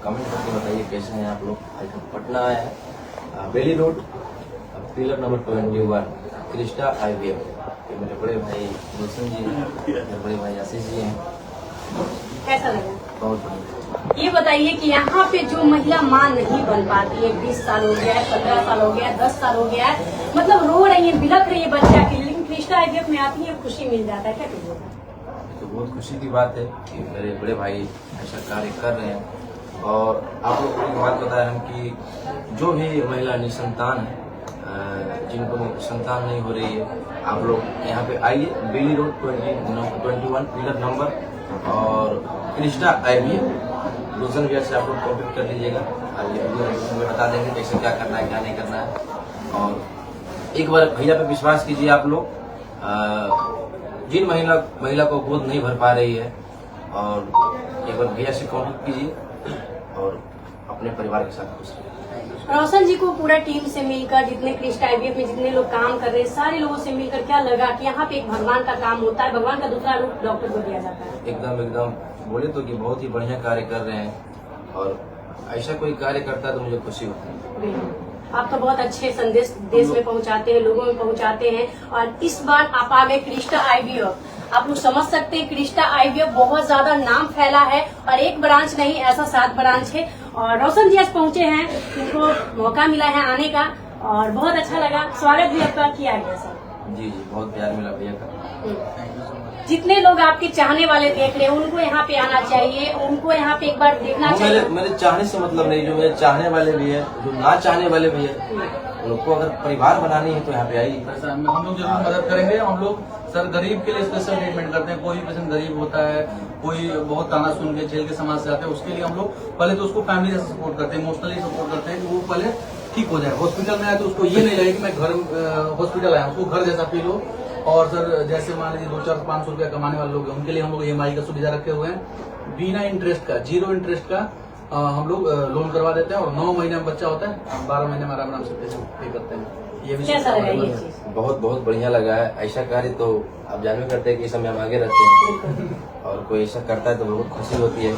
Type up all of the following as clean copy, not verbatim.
Comment करके बताइए कैसे हैं आप लोग। आज हम पटना आए हैं, Bailey road, pillar number 21, Crysta IVF। ये मेरे बड़े भाई रोशन जी हैं, मेरे बड़े भाई आशीष जी हैं। कैसा लगा? बहुत बढ़िया। ये बताइए कि यहाँ पे जो महिला माँ नहीं बन पाती है, 20 साल हो गया है, 15 साल हो गया है, 10 साल हो गया है, मतलब रो रही है, बिलख रही है बच्चा के लिए, लेकिन क्रिस्टा IVF में आती है, खुशी मिल जाता है, क्या कहिएगा? तो बहुत खुशी की बात है कि मेरे बड़े भाई ऐसा कार्य कर रहे हैं। और आप लोग को एक बात बताएं हम कि जो भी महिला निसंतान है, जिनको संतान नहीं हो रही है, आप लोग यहाँ पे आइए, बेली रोड 21 पिलर नंबर और क्रिस्टा IVF। रोशन भैया से आप लोग कॉन्टेक्ट कर लीजिएगा, वीडियो बता देंगे कैसे क्या करना है क्या नहीं करना है। और एक बार भैया पे विश्वास कीजिए आप लोग, जिन महिला को गोद नहीं भर पा रही है, और एक बार भैया से कॉन्टेक्ट कीजिए और अपने परिवार के साथ खुश रहिए। रोशन जी को पूरा टीम से मिलकर, जितने क्रिस्टा IVF में जितने लोग काम कर रहे हैं, सारे लोगों से मिलकर क्या लगा कि यहाँ पे एक भगवान का काम होता है, भगवान का दूसरा रूप डॉक्टर को दिया जाता है? एकदम बोले तो कि बहुत ही बढ़िया कार्य कर रहे हैं, और ऐसा कोई कार्य करता है तो मुझे खुशी होती है। बिल्कुल, आप तो बहुत अच्छे संदेश देश में पहुंचाते हैं, लोगों में पहुंचाते हैं। और इस बार आप आ गए क्रिस्टा IVF, आप लोग समझ सकते हैं क्रिस्टा IVF बहुत ज्यादा नाम फैला है, और एक ब्रांच नहीं, ऐसा 7 ब्रांच है। और रोशन जी आज पहुंचे हैं, उनको मौका मिला है आने का, और बहुत अच्छा लगा, स्वागत भी आपका किया गया सर। जी बहुत प्यार मिला भैया का। जितने लोग आपके चाहने वाले देख रहे हैं, उनको यहाँ पे आना चाहिए, उनको यहाँ पे एक बार देखना चाहिए। मेरे चाहने से मतलब नहीं, जो मेरे चाहने वाले भी है, जो ना चाहने वाले भी है, उनको अगर परिवार बनानी है तो यहाँ पे आइए। हम लोग जरूर मदद करेंगे। हम लोग सर गरीब के लिए स्पेशल ट्रीटमेंट करते हैं। कोई पेशेंट गरीब होता है, कोई बहुत ताना सुन के जेल के समाज से आते हैं, उसके लिए हम लोग पहले तो उसको फैमिली से सपोर्ट करते हैं, इमोशनली सपोर्ट करते हैं कि वो पहले ठीक हो जाए। हॉस्पिटल में आए तो उसको ये नहीं लगे कि मैं घर हॉस्पिटल आया, उसको घर जैसा फील हो। और सर जैसे मान लीजिए 200-500 रुपया कमाने वाले लोग हैं, उनके लिए हम लोग EMI का सुविधा रखे हुए हैं, बिना इंटरेस्ट का, 0 इंटरेस्ट का हम लोग लोन करवा देते हैं। और 9 महीने में बच्चा होता है, 12 महीने में आराम से पैसे पे करते हैं। ये भी कैसा लगा ये चीज? बहुत बढ़िया लगा है। ऐसा कार्य तो आप जानवे करते हैं कि इस समय हम आगे रहते हैं, और कोई ऐसा करता है तो बहुत खुशी होती है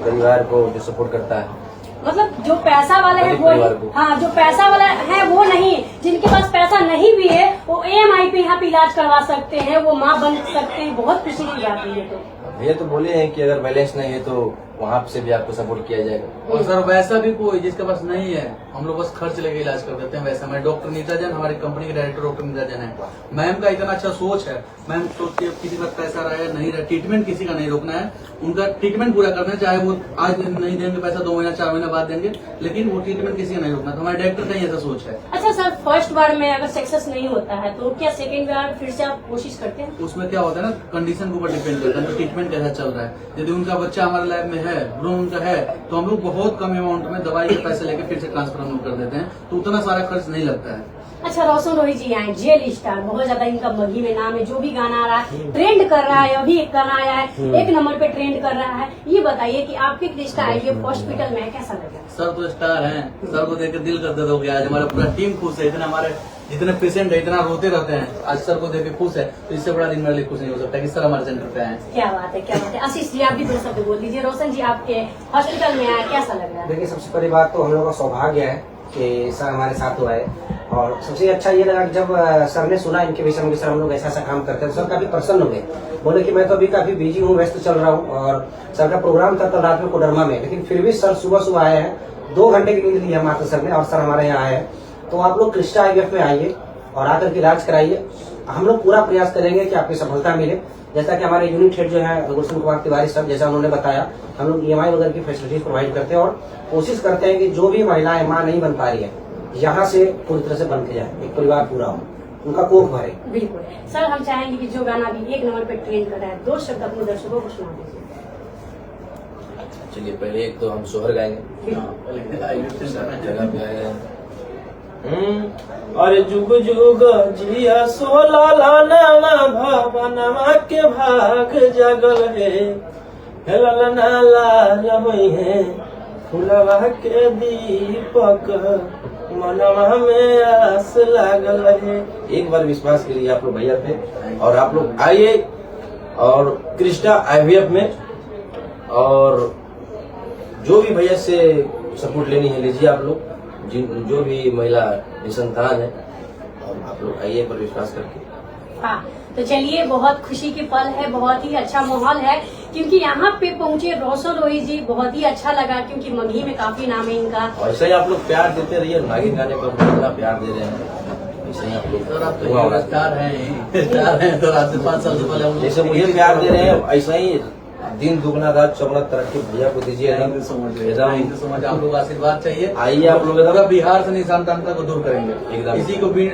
परिवार को जो सपोर्ट करता है। मतलब जो पैसा वाला है वो, हाँ, जो पैसा वाला है वो नहीं, जिनके पास पैसा नहीं भी है वो EMI पे यहाँ पे इलाज करवा सकते हैं, वो माँ बन सकते हैं। बहुत खुशी की बात है ये तो। भैया तो बोले हैं कि अगर बैलेंस नहीं है तो वहाँ से भी आपको सपोर्ट किया जाएगा। और सर वैसा भी कोई जिसके पास नहीं है, हम लोग बस खर्च लेके इलाज कर देते हैं। वैसा मैं डॉक्टर नीता जैन, हमारी कंपनी के डायरेक्टर डॉक्टर नीता जैन है। मैम का इतना अच्छा सोच है, मैम सोचती है किसी का पैसा रहे नहीं रहे, ट्रीटमेंट किसी का नहीं रोकना है, उनका ट्रीटमेंट पूरा करना है। चाहे वो आज नहीं देंगे पैसा, 2 महीना 4 महीना बाद देंगे, लेकिन वो ट्रीटमेंट किसी का नहीं रोकना। तो हमारे डायरेक्टर का ही ऐसा सोच है। अच्छा सर, फर्स्ट बार में अगर सक्सेस नहीं होता है तो क्या सेकेंड बार फिर से आप कोशिश करते हैं? उसमें क्या होता है ना, कंडीशन के ऊपर डिपेंड करता है, तो ट्रीटमेंट कैसा चल रहा है। यदि उनका बच्चा हमारे लैब में है, भ्रूण उनका है, तो हम लोग बहुत कम अमाउंट में दवाई के पैसे लेके फिर से ट्रांसफर हम लोग कर देते हैं, तो उतना सारा खर्च नहीं लगता है। अच्छा, रोशन रोहित जी आए, जेल स्टार, बहुत ज्यादा इनका बगी में नाम है, जो भी गाना आ रहा है ट्रेंड कर रहा है, अभी एक गाना आया है 1 नंबर पे ट्रेंड कर रहा है। ये बताइए कि आपके क्रिस्टा IVF हॉस्पिटल में कैसा लगा? सर तो स्टार हैं, सर को देख के दिल कर देते हो गया। आज हमारा पूरा टीम खुश है, इतना हमारे जितने पेशेंट है इतना रोते रहते हैं, आज सर को देख के खुश है, तो इससे बड़ा दिन मेरे लिए खुश नहीं हो सकता कि सर हमारे सेंटर पे आए। क्या बात है, क्या बात है। आशीष जी आप भी 2 शब्द बोल दीजिए। रोशन जी आपके हॉस्पिटल में आया, कैसा लग रहा है? देखिए, सबसे पहली बात तो हम लोग का सौभाग्य है कि सर हमारे साथ हुआ है, और सबसे अच्छा ये लगा कि जब सर ने सुना इनके विषय में कि सर हम लोग ऐसा ऐसा काम करते हैं, तो सर काफी प्रसन्न हो गए। बोले कि मैं तो अभी काफी बिजी हूँ, व्यस्त चल रहा हूँ, और सर का प्रोग्राम था कल रात में कोडरमा में, लेकिन फिर भी सर सुबह आए हैं, 2 घंटे की नींद ली है मात्र सर ने, और सर हमारे यहाँ आए हैं। तो आप लोग क्रिस्टा IVF में आइए और आकर के इलाज कराइए। हम लोग पूरा प्रयास करेंगे कि आपकी सफलता मिले। जैसा कि हमारे यूनिट हेड जो है गुलशन कुमार तिवारी सर, जैसा उन्होंने बताया, हम लोग EMI वगैरह की फैसिलिटीज प्रोवाइड करते हैं, और कोशिश करते हैं कि जो भी महिलाएं माँ नहीं बन पा रही है, यहाँ से पूरी तरह से बन के जाए, एक परिवार पूरा हो, उनका कोख भरे। बिल्कुल सर, हम चाहेंगे कि जो गाना अभी 1 नंबर पे ट्रेंड कर रहा है, 2 शब्द अपने दर्शकों को सुना दीजिए। चलिए पहले एक तो हम सोहर गाएंगे, जगह पे आए हैं। अरे जुग जुग जिया 16 लाना भवनमा के भाग जगल है, ललना लाल होई है फुलवा के दीपक, मनवा में आस लागल है। एक बार विश्वास करिए आप लोग भैया पे, और आप लोग आइए और क्रिस्टा IVF में, और जो भी भैया से सपोर्ट लेनी है लीजिए आप लोग, जो भी महिला निसंतान है, और आप लोग आइए पर विश्वास करके। हाँ, तो चलिए, बहुत खुशी की पल है, बहुत ही अच्छा माहौल है, क्योंकि यहाँ पे पहुंचे रोशन रोहित जी, बहुत ही अच्छा लगा, क्योंकि मगही में काफी नाम है इनका। और ऐसा ही आप लोग प्यार देते रहिए, नागिन गाने पर कितना प्यार दे रहे हैं, ऐसे ही आप लोग सर आप तो स्टार हैं, स्टार हैं, तो आज से 5 साल से पहले हम लोग जैसे मुझे प्यार दे रहे हैं, ऐसा ही दिन दुगना रात चौगुना तरक्की भैया को दीजिए। थैंक यू सो मच, आप लोग आशीर्वाद चाहिए। आइए आप लोग पूरा बिहार से निशानता को दूर करेंगे, एकदम।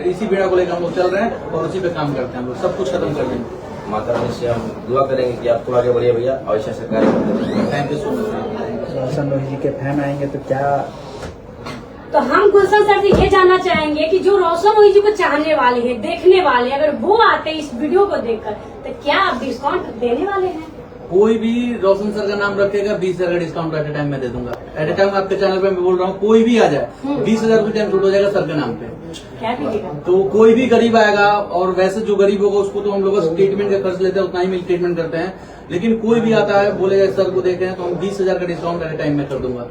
इसी बीड़ा को लेकर हम लोग चल रहे हैं और उसी पे काम करते हैं, हम लोग सब कुछ खत्म कर देंगे। माता रानी से हम दुआ करेंगे कि आपको आगे बढ़िए भैया, और ऐसा कार्य करते हैं। Thank you so much. Roshan Rohit ji के फैन आएंगे तो क्या? तो हम गुलशन सर से ये जानना चाहेंगे कि जो रोशन रोहित जी को चाहने वाले हैं, देखने वाले, अगर वो आते हैं इस वीडियो को देखकर, तो क्या आप डिस्काउंट देने वाले हैं? कोई भी रोशन सर का नाम रखेगा 20,000 का डिस्काउंट एट ए टाइम में दे दूंगा। एट ए टाइम आपके चैनल पे मैं बोल रहा हूँ, कोई भी आ जाए 20,000 रुपये टाइम छूट हो जाएगा सर के नाम पे। क्या कीजिएगा? तो कोई भी गरीब आएगा, और वैसे जो गरीब होगा उसको तो हम लोग ट्रीटमेंट का खर्च लेते हैं, उतना ही ट्रीटमेंट करते हैं, लेकिन कोई भी आता है बोलेगा सर को देखे हैं तो हम 20,000 का डिस्काउंट एट ए टाइम में कर दूंगा।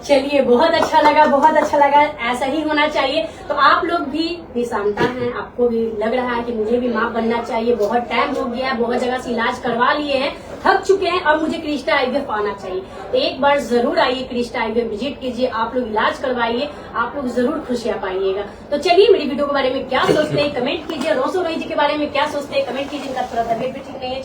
चलिए, बहुत अच्छा लगा, बहुत अच्छा लगा, ऐसा ही होना चाहिए। तो आप लोग भी निशानता हैं, आपको भी लग रहा है कि मुझे भी माँ बनना चाहिए, बहुत टाइम हो गया है, बहुत जगह से इलाज करवा लिए हैं, थक चुके हैं, अब मुझे क्रिस्टा आईवीएफ आना चाहिए। तो एक बार जरूर आइए, क्रिस्टा आईवीएफ विजिट कीजिए, आप लोग इलाज करवाइए, आप लोग जरूर खुशियां पाइएगा। तो चलिए, मेरी वीडियो के बारे में क्या सोचते हैं कमेंट कीजिए, रोशन रोहित जी के बारे में क्या सोचते हैं कमेंट कीजिए। इनका थोड़ा तबियत भी ठीक नहीं है।